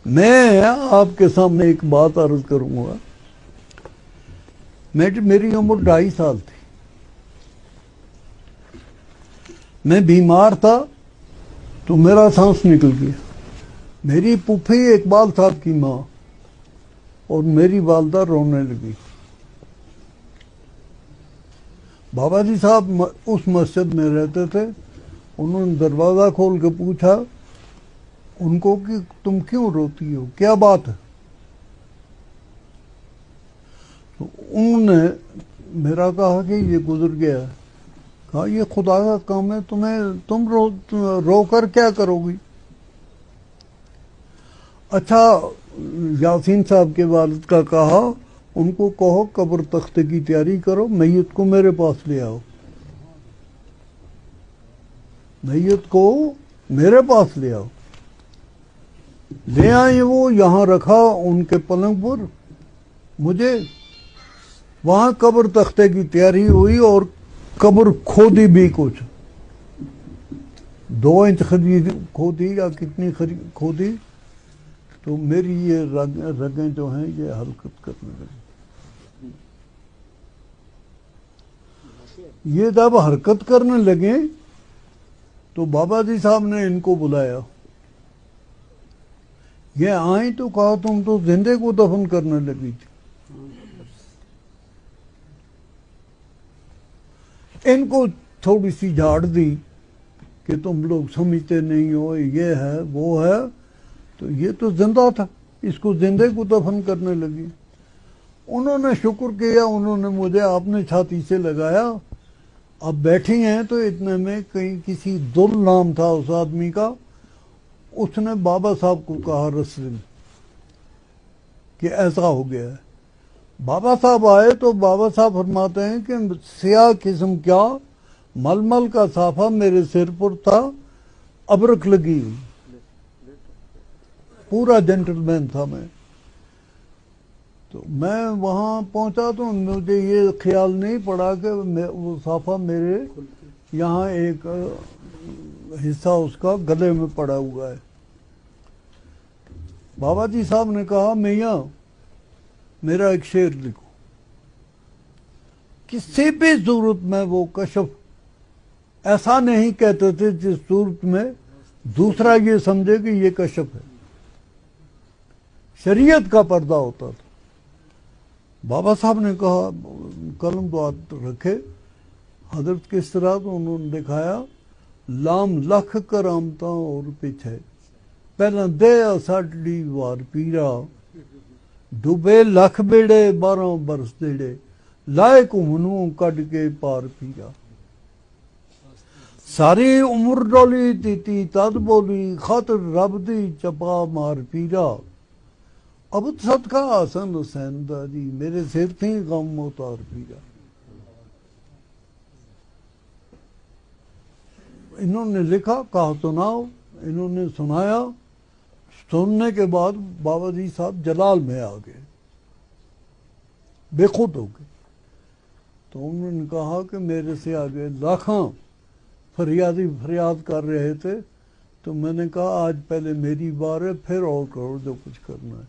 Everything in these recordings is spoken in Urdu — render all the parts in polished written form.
میں آپ کے سامنے ایک بات عرض کروں گا. میری عمر 2.5 سال تھی. میں بیمار تھا تو میرا سانس نکل گیا. میری پھوپھی اقبال صاحب کی ماں اور میری والدہ رونے لگی. بابا جی صاحب اس مسجد میں رہتے تھے. انہوں نے دروازہ کھول کے پوچھا ان کو کہ تم کیوں روتی ہو، کیا بات ہے؟ تو انہوں نے میرا کہا کہ یہ گزر گیا ہے. کہا یہ خدا کا کام ہے، تم رو کر کیا کرو گی؟ اچھا یاسین صاحب کے والد کا کہا ان کو کہو قبر تختے کی تیاری کرو، میت کو میرے پاس لے آؤ. میت کو میرے پاس لے آؤ. لے آئے، وہ یہاں رکھا ان کے پلنگ پر. مجھے وہاں قبر تختے کی تیاری ہوئی اور قبر کھودی بھی کچھ 2 انچ کھودی یا کتنی کھودی. تو میری یہ رگیں جو ہیں یہ حرکت کرنے لگیں. یہ جب حرکت کرنے لگے تو بابا جی صاحب نے ان کو بلایا. یہ آئیں تو کہا تم تو زندے کو دفن کرنے لگی تھی. ان کو تھوڑی سی جھاڑ دی کہ تم لوگ سمجھتے نہیں ہو، یہ ہے وہ ہے. تو یہ تو زندہ تھا، اس کو زندے کو دفن کرنے لگی. انہوں نے شکر کیا، انہوں نے مجھے اپنے چھاتی سے لگایا. اب بیٹھی ہیں تو اتنے میں کہیں کسی دل نام تھا اس آدمی کا، اس نے بابا صاحب کو کہا رستے میں کہ ایسا ہو گیا ہے. بابا صاحب آئے تو بابا صاحب فرماتے ہیں کہ سیاہ قسم کیا ململ کا صافہ میرے سر پر تھا، ابرک لگی ہوئی. پورا جنٹل مین تھا میں. تو میں وہاں پہنچا تو مجھے یہ خیال نہیں پڑا کہ وہ صافہ میرے یہاں ایک حصہ اس کا گلے میں پڑا ہوا ہے. بابا جی صاحب نے کہا میاں میرا ایک شعر لکھو. کسی بھی صورت میں وہ کشف ایسا نہیں کہتے تھے جس صورت میں دوسرا یہ سمجھے کہ یہ کشف ہے. شریعت کا پردہ ہوتا تھا. بابا صاحب نے کہا قلم دعات رکھے حضرت کس طرح، تو انہوں نے دکھایا لام لکھ کرامتاں اور پیچھے پہلا دے ساڈی وار پیرا ڈوبے لکھ بیڑے 12 برس دیڑے لائے گھومنوں کڈ کے پار پیرا. ساری عمر ڈولی تیتی تد بولی خاطر رب دی چپا مار پیرا. اب صدقہ حسن حسین دا جی میرے سر تھی غم اتار پیرا. انہوں نے لکھا کہا سناؤ، انہوں نے سنایا. سننے کے بعد بابا جی صاحب جلال میں آ گئے، بے خود ہو گئے. تو انہوں نے کہا کہ میرے سے آگے لاکھاں فریادی فریاد کر رہے تھے. تو میں نے کہا آج پہلے میری بار ہے، پھر اور کرو جو کچھ کرنا ہے.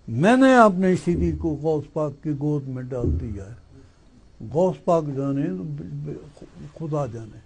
میں نے اپنے سیدھی کو غوث پاک کی گود میں ڈال دیا ہے. غوث پاک جانے، خدا جانے.